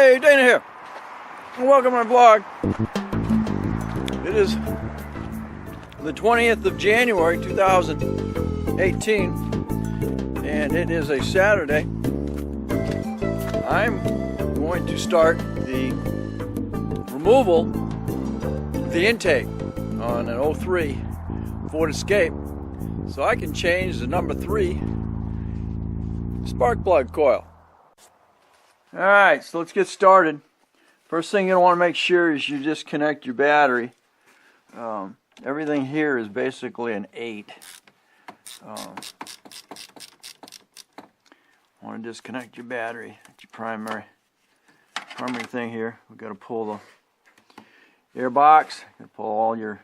Hey, Dana here, and welcome to my vlog. It is the 20th of January 2018, and it is a Saturday. I'm going to start the removal of the intake on an 03 Ford Escape so I can change the number 3 spark plug coil. Alright, so let's get started. First thing you want to make sure is you disconnect your battery. Everything here is basically an 8. Want to disconnect your battery. That's your primary thing here. We've got to pull the air box. Got to pull all your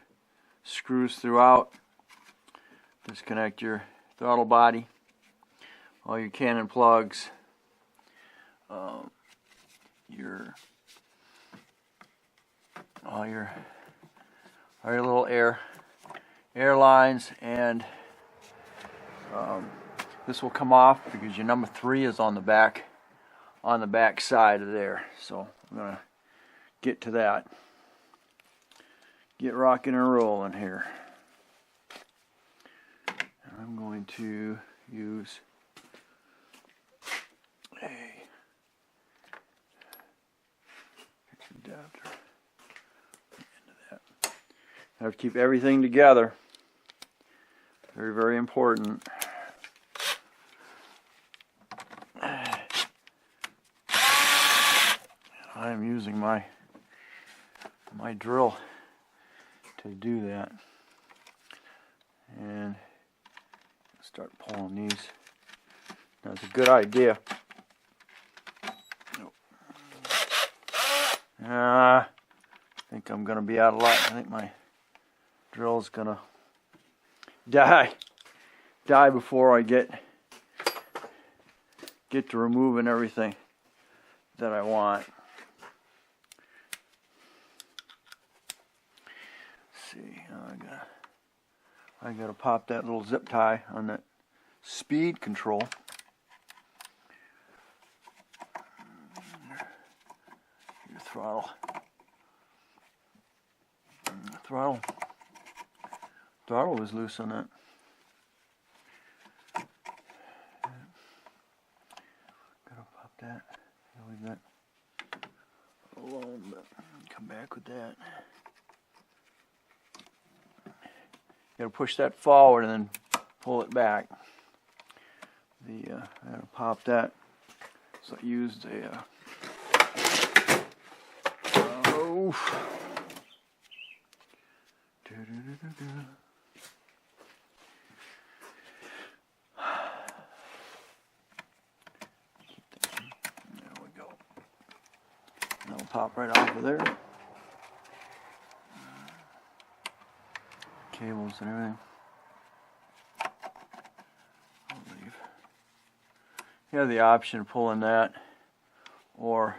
screws throughout. Disconnect your throttle body. All your cannon plugs. All your little air lines, and this will come off because your number 3 is on the back side of there. So I'm gonna get to that. Get rocking and rolling here. And I'm going to use a adapter. Into that. I have to keep everything together. Very, very important. I am using my drill to do that, and start pulling these. That's a good idea. I think I'm gonna be out of luck. I think my drill's gonna die before I get to removing everything that I want. Let's see, I gotta pop that little zip tie on that speed control. Your throttle was loose on that. Gotta pop that. Leave that alone, but come back with that. Gotta push that forward and then pull it back. I gotta pop that. So I used a there we go. That'll pop right off of there. Cables and everything. I'll leave. You have the option of pulling that or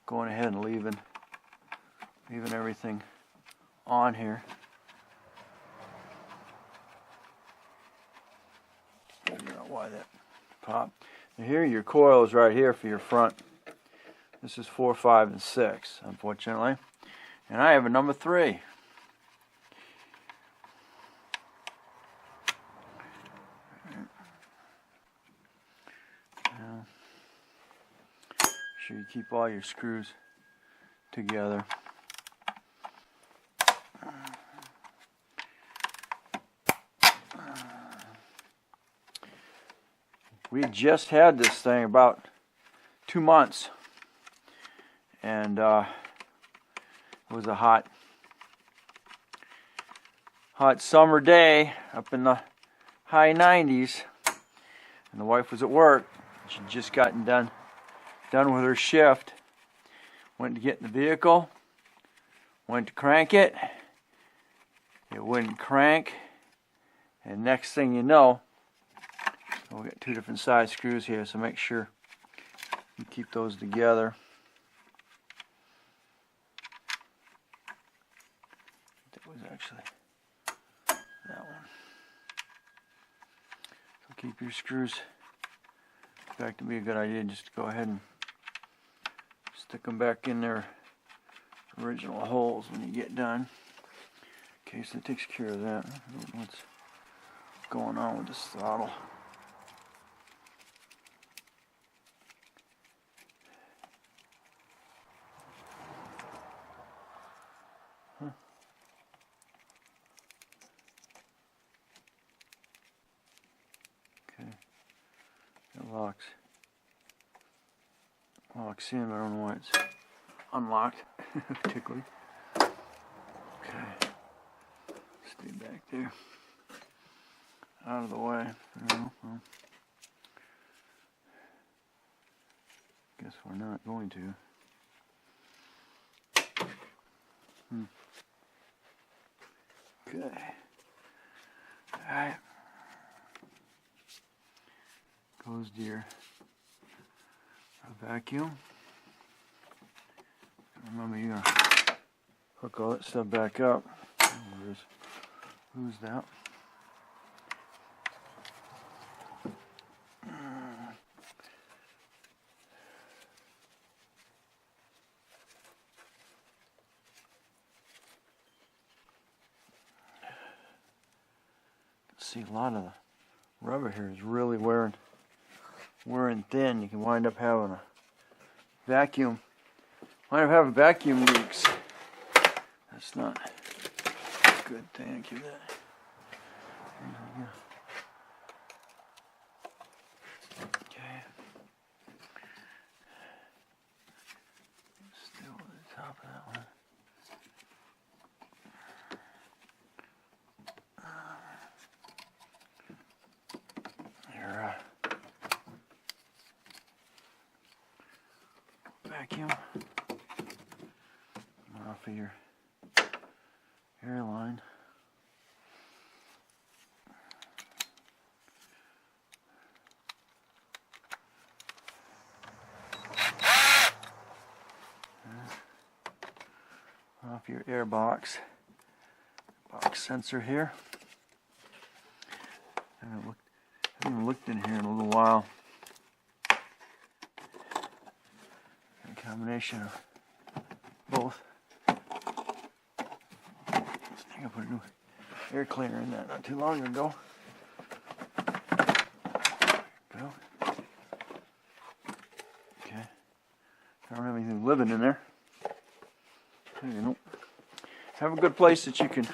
going ahead and leaving everything on here. Figure out why that popped. Now here, your coil is right here for your front. This is 4, 5, and 6, unfortunately. And I have a number 3. Now, make sure you keep all your screws together. We just had this thing about 2 months, and it was a hot summer day up in the high 90s, and the wife was at work. She'd just gotten done with her shift. Went to get in the vehicle, went to crank it, it wouldn't crank, and next thing you know, we've got 2 different size screws here, so make sure you keep those together. That was actually that one. So keep your screws. In fact, it'd be a good idea just to go ahead and Stick them back in their original holes when you get done. Okay, so that takes care of that. I don't know what's going on with this throttle. Huh. Okay, it locks in, but I don't know why it's unlocked particularly. Okay, stay back there, out of the way. Well, guess we're not going to. Okay. Alright. Goes your vacuum. Remember, you're gonna hook all that stuff back up. Who's that? See, a lot of the rubber here is really wearing thin. You can wind up having a vacuum. Wind up having vacuum leaks. That's not a good thing. I give that. Okay. Still at the top of that one. Vacuum off of your hairline. Off your air box sensor here. I haven't looked in here in a little while. Combination of both. I think I put a new air cleaner in that not too long ago. Go. Okay. I don't have anything living in there. You know, have a good place that you can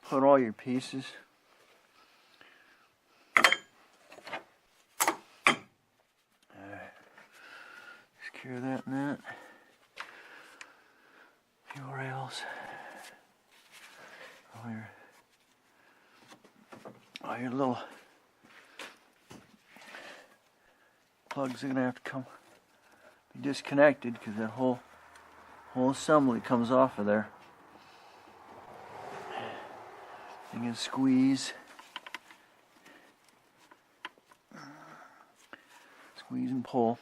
put all your pieces. Secure that and that. Fuel rails. All your little plugs are gonna have to be disconnected because that whole assembly comes off of there. You can squeeze and pull.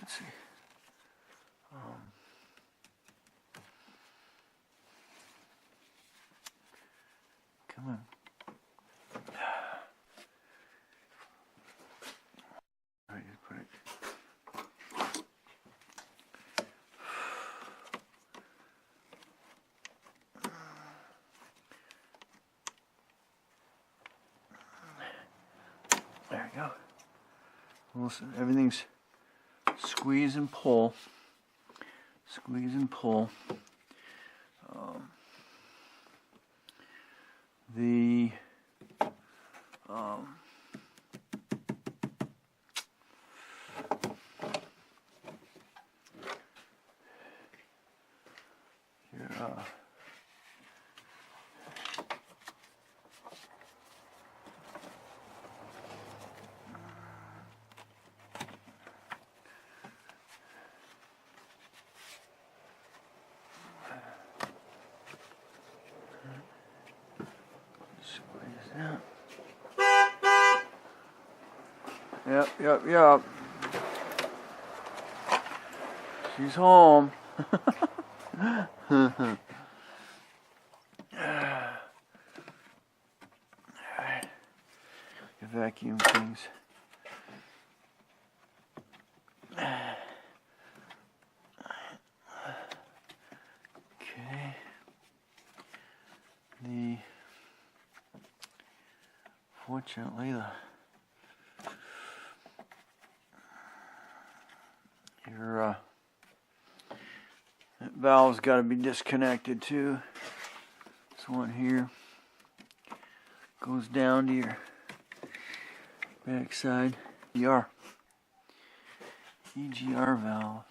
Let's see. Come on. All right, just put it. There we go. Listen, everything's squeeze and pull. Squeeze and pull. Yep. She's home. Alright. Vacuum things. Okay. Fortunately, that valve's got to be disconnected too. This one here goes down to your backside. EGR valve.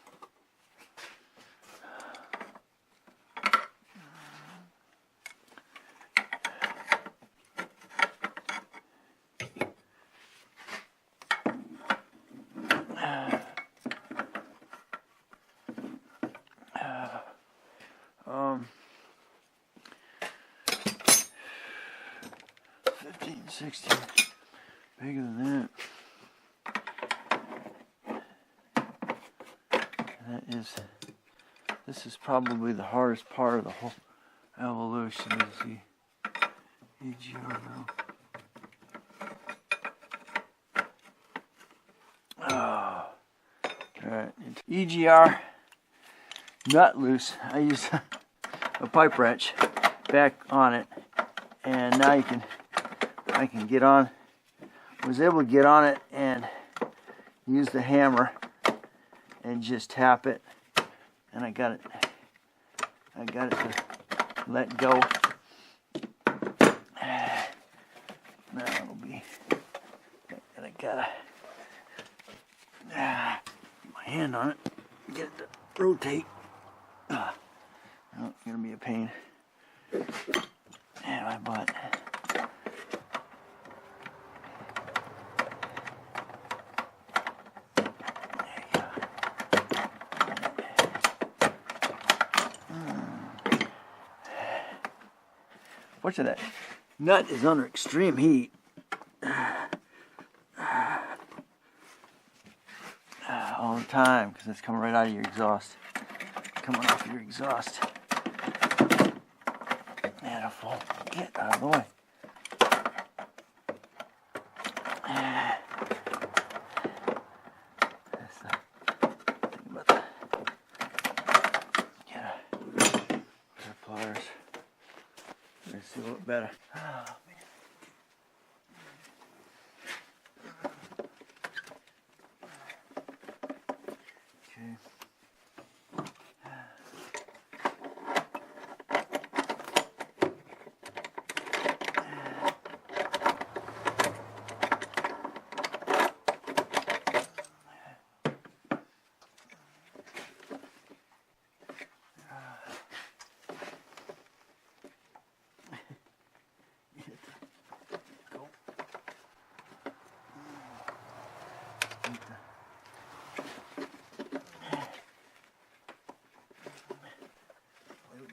Um, 15, 16, bigger than that. This is probably the hardest part of the whole evolution, is the EGR valve. Oh, alright, EGR nut loose. I use a pipe wrench back on it, and now I can get on. Was able to get on it and use the hammer and just tap it, and I got it to let go. Now it'll be, and I gotta get my hand on it, get it to rotate. Oh, it's gonna be a pain. And my butt. Fortunately, that nut is under extreme heat. All the time, because it's coming right out of your exhaust. Coming off your exhaust. And a full. Get out of the way. That's the thing about the. Get a pliers. Let's see a little better. Oh, man. Okay.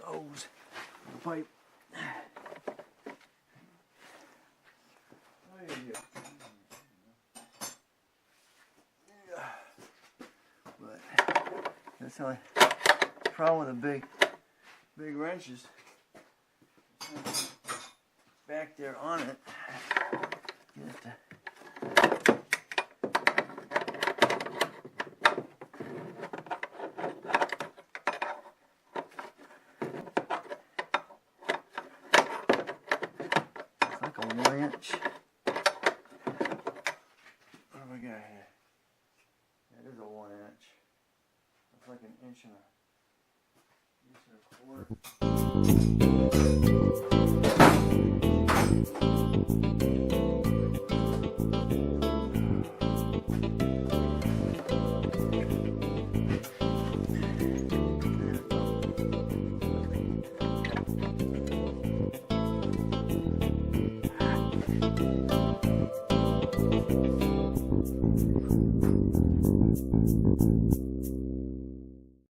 Hose, the pipe. But that's the only problem with the big wrenches. Back there on it. You have to. Like a 1 inch. What have I got here? That is a 1 inch. It's like an inch and a quarter.